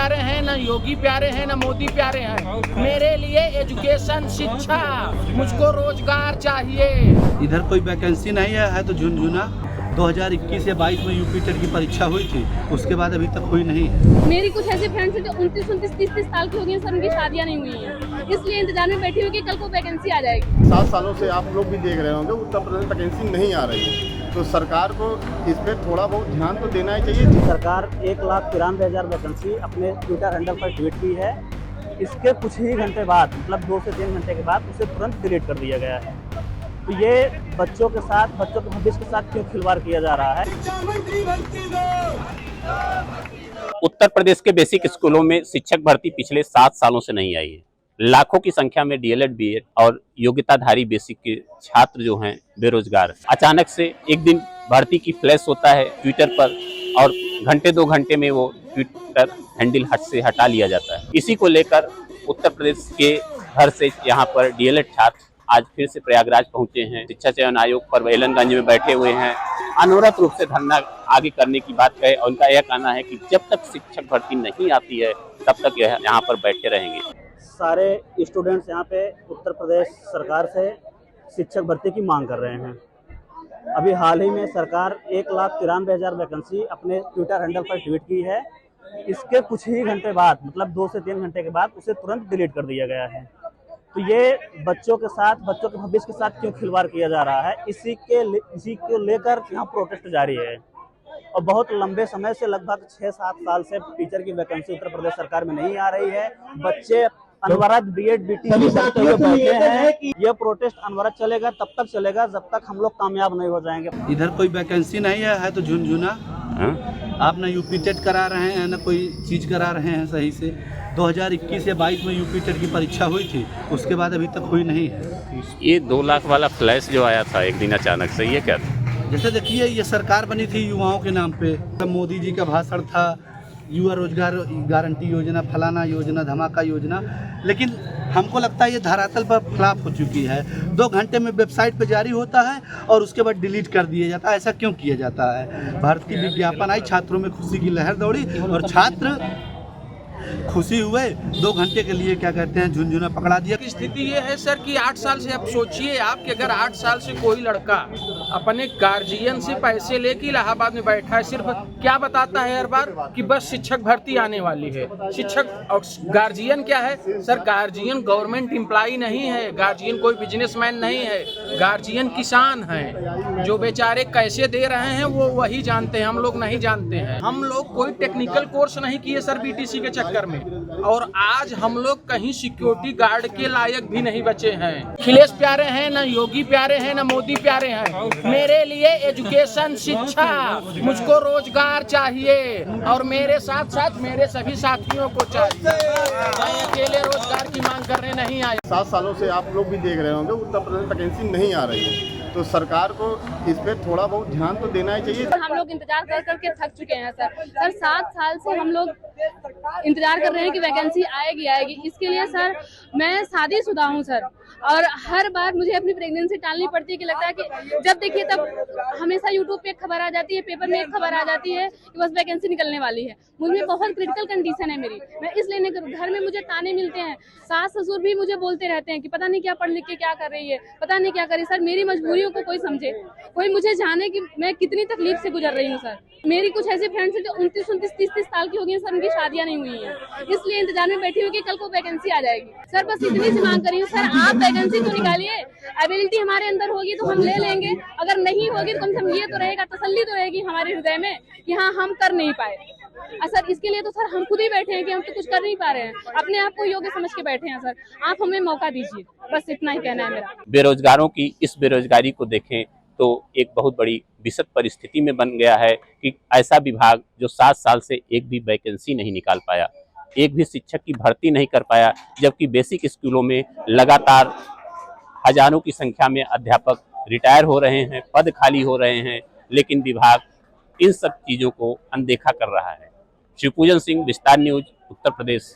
प्यारे हैं, ना योगी प्यारे हैं, ना मोदी प्यारे हैं। मेरे लिए एजुकेशन, शिक्षा, मुझको रोजगार चाहिए। इधर कोई वैकेंसी नहीं है तो झुनझुना 2021 या 22 में यूपी टेट की परीक्षा हुई थी, उसके बाद अभी तक हुई नहीं है। मेरी कुछ ऐसे फ्रेंड्स हैं जो 29-30 साल की हो गई हैं सर, उनकी शादियां नहीं हुई हैं, इसलिए इंतजार में बैठी हुई कि कल को वैकेंसी आ जाएगी। 7 सालों से आप लोग भी देख रहे होंगे उत्तर प्रदेश वैकेंसी नहीं आ रही है, तो सरकार को इस पर थोड़ा बहुत ध्यान तो देना ही चाहिए। सरकार 1,93,000 वैकेंसी अपने ट्विटर हैंडल पर ट्वीट की है। इसके कुछ ही घंटे बाद, मतलब 2 से 3 घंटे के बाद उसे तुरंत डिलीट कर दिया गया है। तो ये बच्चों के साथ, बच्चों के भविष्य के साथ क्यों खिलवाड़ किया जा रहा है? उत्तर प्रदेश के बेसिक स्कूलों में शिक्षक भर्ती पिछले 7 सालों से नहीं आई है। लाखों की संख्या में डीएलएड, बीएड और योग्यताधारी बेसिक के छात्र जो हैं बेरोजगार। अचानक से एक दिन भर्ती की फ्लैश होता है ट्विटर पर और घंटे 2 घंटे में वो ट्विटर हैंडल से हटा लिया जाता है। इसी को लेकर उत्तर प्रदेश के घर से यहाँ पर डीएलएड छात्र आज फिर से प्रयागराज पहुंचे हैं। शिक्षा चयन आयोग पर वेलनगंज में बैठे हुए हैं। अनवरत रूप से धरना आगे करने की बात कहे और उनका यह कहना है कि जब तक शिक्षक भर्ती नहीं आती है तब तक यह यहाँ पर बैठे रहेंगे। सारे स्टूडेंट्स यहाँ पे उत्तर प्रदेश सरकार से शिक्षक भर्ती की मांग कर रहे हैं। अभी हाल ही में सरकार 1,93,000 वैकेंसी अपने ट्विटर हैंडल पर ट्वीट की है। इसके कुछ ही घंटे बाद, मतलब 2 से 3 घंटे के बाद उसे तुरंत डिलीट कर दिया गया है। तो ये बच्चों के साथ, बच्चों के भविष्य के साथ क्यों खिलवाड़ किया जा रहा है, इसी को लेकर यहाँ प्रोटेस्ट जारी है। और बहुत लंबे समय से, लगभग 6-7 साल से टीचर की वैकेंसी उत्तर प्रदेश सरकार में नहीं आ रही है। बच्चे अनवरत बीएड बीटीसी करते हुए बैठे हैं। यह प्रोटेस्ट अनवरत चलेगा, तब तक चलेगा जब तक हम लोग कामयाब नहीं हो जाएंगे। इधर कोई वैकेंसी नहीं है तो झुनझुना। आप ना यूपी टेट करा रहे हैं, ना कोई चीज़ करा रहे हैं सही से। 2021 या 22 में यूपी टेट की परीक्षा हुई थी, उसके बाद अभी तक हुई नहीं है। ये 2 लाख वाला फ्लैश जो आया था एक दिन अचानक से, ये क्या था? जैसे देखिए, ये सरकार बनी थी युवाओं के नाम पे। मोदी जी का भाषण था, युवा रोजगार गारंटी योजना, फलाना योजना, धमाका योजना, लेकिन हमको लगता है ये धरातल पर फ्लॉप हो चुकी है। 2 घंटे में वेबसाइट पे जारी होता है और उसके बाद डिलीट कर दिया जाता है। ऐसा क्यों किया जाता है? भर्ती विज्ञापन आई, छात्रों में खुशी की लहर दौड़ी और छात्र खुशी हुए। 2 घंटे के लिए क्या कहते हैं, झुनझुना पकड़ा दिया। स्थिति ये है सर कि 8 साल से, अब सोचिए आप कि अगर 8 साल से कोई लड़का अपने गार्जियन से पैसे लेके इलाहाबाद में बैठा है, सिर्फ क्या बताता है हर बार कि बस शिक्षक भर्ती आने वाली है। शिक्षक और गार्जियन क्या है सर? गार्जियन गवर्नमेंट एम्प्लॉय नहीं है, गार्जियन कोई बिजनेसमैन नहीं है, गार्जियन किसान है। जो बेचारे कैसे दे रहे हैं वो वही जानते हैं, हम लोग नहीं जानते हैं। हम लोग कोई टेक्निकल कोर्स नहीं किए सर बीटीसी के चक्कर में, और आज हम लोग कहीं सिक्योरिटी गार्ड के लायक भी नहीं बचे हैं। अखिलेश प्यारे हैं, ना योगी प्यारे हैं, ना मोदी प्यारे हैं। मेरे लिए एजुकेशन, शिक्षा, मुझको रोजगार चाहिए और मेरे साथ साथ मेरे सभी साथियों को चाहिए। मैं अकेले रोजगार की मांग करने नहीं आया। 7 सालों से आप लोग भी देख रहे होंगे उत्तर प्रदेश वैकेंसी नहीं आ रही है, तो सरकार को इस पर थोड़ा बहुत ध्यान तो देना ही चाहिए। हम लोग इंतजार कर करके थक चुके हैं सर। 7 साल से हम लोग इंतजार कर रहे हैं कि वैकेंसी आएगी। इसके लिए सर, मैं शादीशुदा हूँ सर, और हर बार मुझे अपनी प्रेगनेंसी टालनी पड़ती है कि लगता है कि जब देखिए तब हमेशा यूट्यूब पे एक खबर आ जाती है, पेपर में एक खबर आ जाती है कि बस वैकेंसी निकलने वाली है। मुझे बहुत क्रिटिकल कंडीशन है मेरी, मैं इसलिए नहीं करूँ। घर में मुझे ताने मिलते हैं, सास ससुर भी मुझे बोलते रहते हैं कि पता नहीं क्या पढ़ लिख के क्या कर रही है, पता नहीं क्या कर रही है। सर, मेरी मजबूरियों को कोई समझे, कोई मुझे जाने कि मैं कितनी तकलीफ से गुजर रही हूँ सर। मेरी कुछ ऐसी फ्रेंड्स हैं जो 29-30 साल की हो गई हैं सर, उनकी शादियां नहीं हुई हैं, इसलिए इंतजार में बैठी हुई कि कल को वैकेंसी आ जाएगी। सर, बस इतनी सी मांग कर रही हूँ सर, आप वैकेंसी तो निकालिए। एबिलिटी हमारे अंदर होगी तो हम ले लेंगे, अगर नहीं होगी तो कम से कम ये तो रहेगा, तसल्ली तो रहेगी हमारे हृदय में कि हाँ, हम कर नहीं पाए। सर, इसके लिए तो सर हम खुद ही बैठे हैं कि हम तो कुछ कर नहीं पा रहे हैं, अपने आप को योग्य समझ के बैठे हैं। सर, आप हमें मौका दीजिए, बस इतना ही कहना है मेरा। बेरोजगारों की इस बेरोजगारी को देखें तो एक बहुत बड़ी विषम परिस्थिति में बन गया है कि ऐसा विभाग जो 7 साल से एक भी वैकेंसी नहीं निकाल पाया, एक भी शिक्षक की भर्ती नहीं कर पाया, जबकि बेसिक स्कूलों में लगातार हजारों की संख्या में अध्यापक रिटायर हो रहे हैं, पद खाली हो रहे हैं, लेकिन विभाग इन सब चीज़ों को अनदेखा कर रहा है। शिवपूजन सिंह, विस्तार न्यूज, उत्तर प्रदेश।